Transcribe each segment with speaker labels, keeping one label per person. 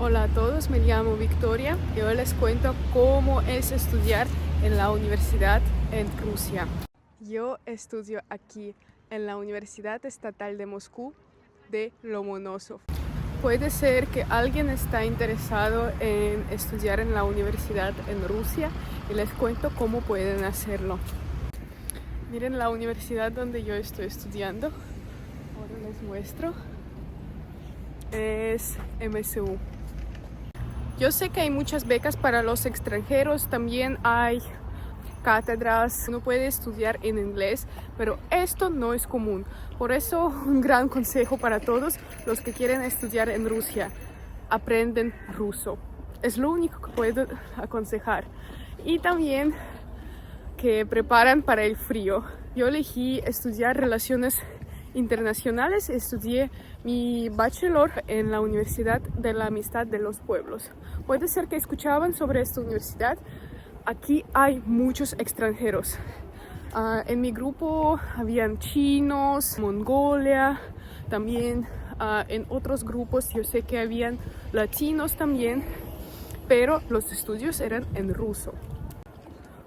Speaker 1: Hola a todos, me llamo Victoria y hoy les cuento cómo es estudiar en la universidad en Rusia. Yo estudio aquí en la Universidad Estatal de Moscú de Lomonosov. Puede ser que alguien está interesado en estudiar en la universidad en Rusia y les cuento cómo pueden hacerlo. Miren la universidad donde yo estoy estudiando, ahora les muestro, es MSU. Yo sé que hay muchas becas para los extranjeros, también hay cátedras, uno puede estudiar en inglés, pero esto no es común. Por eso, un gran consejo para todos los que quieren estudiar en Rusia: aprenden ruso. Es lo único que puedo aconsejar. Y también que preparan para el frío. Yo elegí estudiar relaciones internacionales, estudié mi bachelor en la Universidad de la Amistad de los Pueblos. Puede ser que escuchaban sobre esta universidad. Aquí hay muchos extranjeros. En mi grupo habían chinos, Mongolia, también en otros grupos yo sé que habían latinos también, pero los estudios eran en ruso.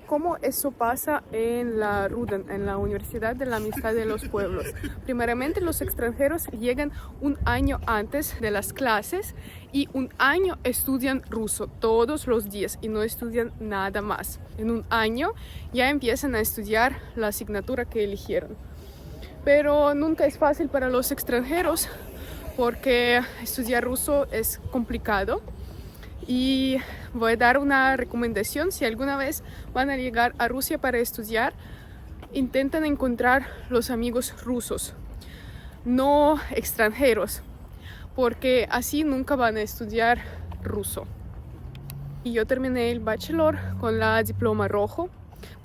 Speaker 1: ¿Cómo eso pasa en la RUDEN, en la Universidad de la Amistad de los Pueblos? Primeramente, los extranjeros llegan un año antes de las clases y un año estudian ruso todos los días y no estudian nada más. En un año ya empiezan a estudiar la asignatura que eligieron. Pero nunca es fácil para los extranjeros porque estudiar ruso es complicado. Y voy a dar una recomendación: si alguna vez van a llegar a Rusia para estudiar, intenten encontrar los amigos rusos, no extranjeros, porque así nunca van a estudiar ruso. Y yo terminé el bachelor con la diploma rojo,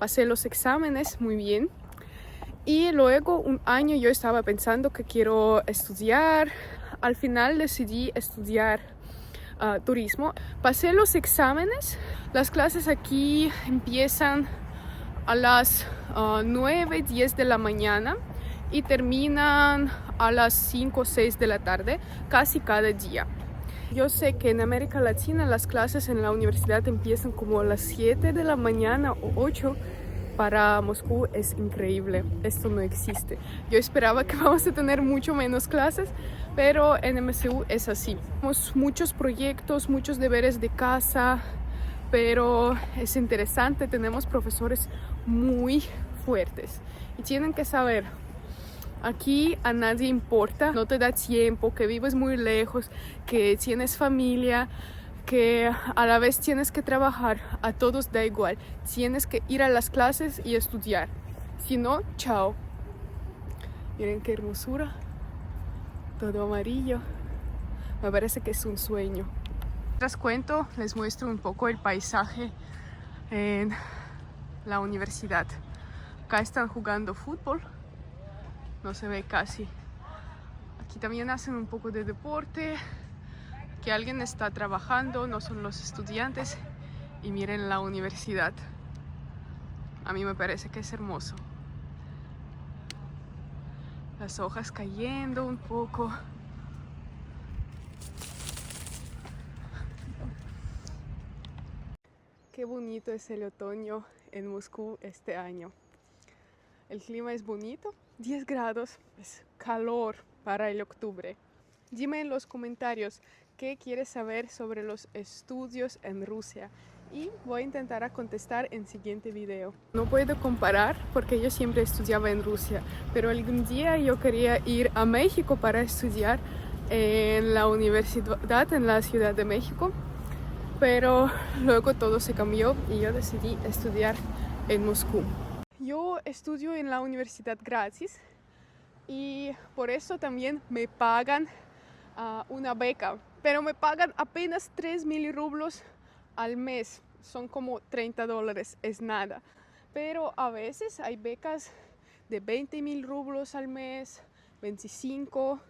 Speaker 1: pasé los exámenes muy bien. Y luego un año yo estaba pensando que quiero estudiar. Al final decidí estudiar turismo. Pasé los exámenes. Las clases aquí empiezan a las 9, 10 de la mañana y terminan a las 5 o 6 de la tarde, casi cada día. Yo sé que en América Latina las clases en la universidad empiezan como a las 7 de la mañana o 8. Para Moscú es increíble, esto no existe. Yo esperaba que vamos a tener mucho menos clases, pero en MSU es así. Tenemos muchos proyectos, muchos deberes de casa, pero es interesante, tenemos profesores muy fuertes y tienen que saber: aquí a nadie importa, no te da tiempo, que vives muy lejos, que tienes familia, que a la vez tienes que trabajar. A todos da igual, tienes que ir a las clases y estudiar, si no, chao. Miren qué hermosura, todo amarillo, me parece que es un sueño. Tras cuento, les muestro un poco el paisaje en la universidad. Acá están jugando fútbol, no se ve casi. Aquí también hacen un poco de deporte, que alguien está trabajando, no son los estudiantes. Y miren la universidad, a mí me parece que es hermoso. Las hojas cayendo un poco. Qué bonito es el otoño en Moscú este año. El clima es bonito, 10 grados, es calor para el octubre. Dime en los comentarios qué quieres saber sobre los estudios en Rusia y voy a intentar contestar en el siguiente video. No puedo comparar porque yo siempre estudiaba en Rusia, pero algún día yo quería ir a México para estudiar en la universidad en la Ciudad de México, pero luego todo se cambió y yo decidí estudiar en Moscú. Yo estudio en la universidad gratis y por eso también me pagan una beca, pero me pagan apenas 3.000 rublos al mes, son como $30, es nada. Pero a veces hay becas de 20.000 rublos al mes, 25,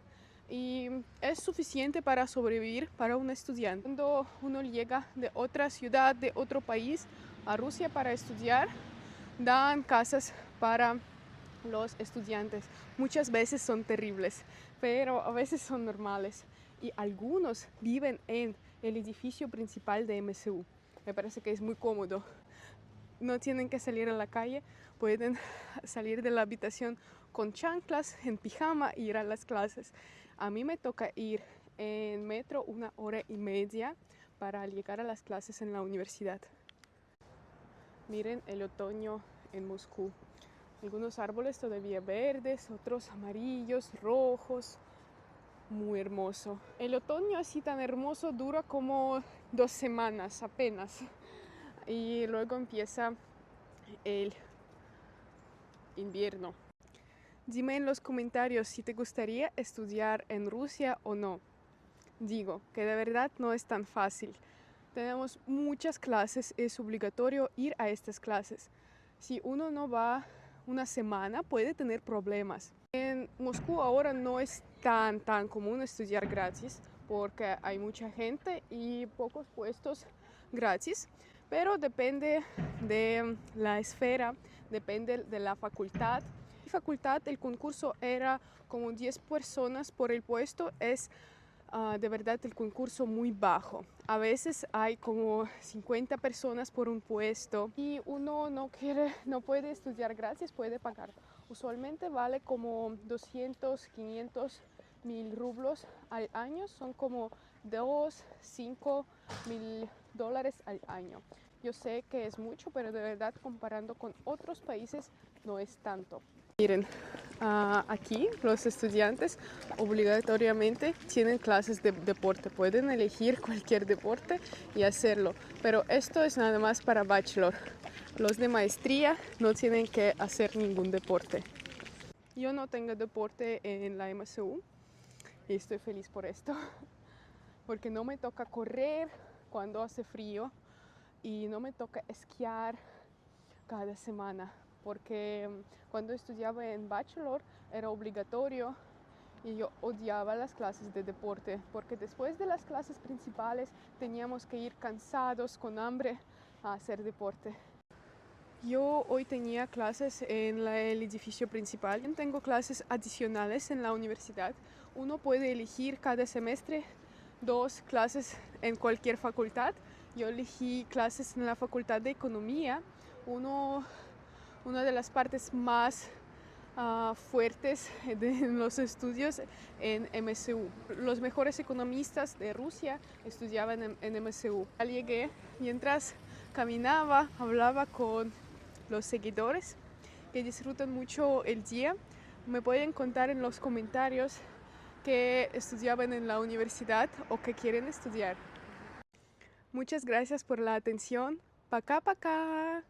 Speaker 1: y es suficiente para sobrevivir para un estudiante. Cuando uno llega de otra ciudad, de otro país a Rusia para estudiar, dan casas para los estudiantes. Muchas veces son terribles, pero a veces son normales. Y algunos viven en el edificio principal de MSU. Me parece que es muy cómodo. No tienen que salir a la calle, pueden salir de la habitación con chanclas, en pijama e ir a las clases. A mí me toca ir en metro 1 hora y media para llegar a las clases en la universidad. Miren el otoño en Moscú. Algunos árboles todavía verdes, otros amarillos, rojos. Muy hermoso. El otoño así tan hermoso dura como 2 semanas apenas. Y luego empieza el invierno. Dime en los comentarios si te gustaría estudiar en Rusia o no. Digo que de verdad no es tan fácil. Tenemos muchas clases, es obligatorio ir a estas clases. Si uno no va una semana puede tener problemas. En Moscú ahora no es tan común estudiar gratis porque hay mucha gente y pocos puestos gratis, pero depende de la esfera, depende de la facultad. En mi facultad el concurso era como 10 personas por el puesto, es de verdad el concurso muy bajo. A veces hay como 50 personas por un puesto y uno no puede estudiar gratis, puede pagar. Usualmente vale como 200, 500 mil rublos al año, son como 2, 5 mil dólares al año. Yo sé que es mucho, pero de verdad comparando con otros países no es tanto. Miren, aquí los estudiantes obligatoriamente tienen clases de deporte. Pueden elegir cualquier deporte y hacerlo, pero esto es nada más para bachelor. Los de maestría no tienen que hacer ningún deporte. Yo no tengo deporte en la MSU y estoy feliz por esto, porque no me toca correr cuando hace frío y no me toca esquiar cada semana, porque cuando estudiaba en bachelor era obligatorio y yo odiaba las clases de deporte, porque después de las clases principales teníamos que ir cansados, con hambre, a hacer deporte. Yo hoy tenía clases en el edificio principal. Tengo clases adicionales en la universidad. Uno puede elegir cada semestre 2 clases en cualquier facultad. Yo elegí clases en la Facultad de Economía, una de las partes más fuertes de los estudios en MSU. Los mejores economistas de Rusia estudiaban en MSU. Llegué, mientras caminaba, hablaba con los seguidores que disfrutan mucho el día. Me pueden contar en los comentarios que estudiaban en la universidad o que quieren estudiar. Muchas gracias por la atención. Пока-пока.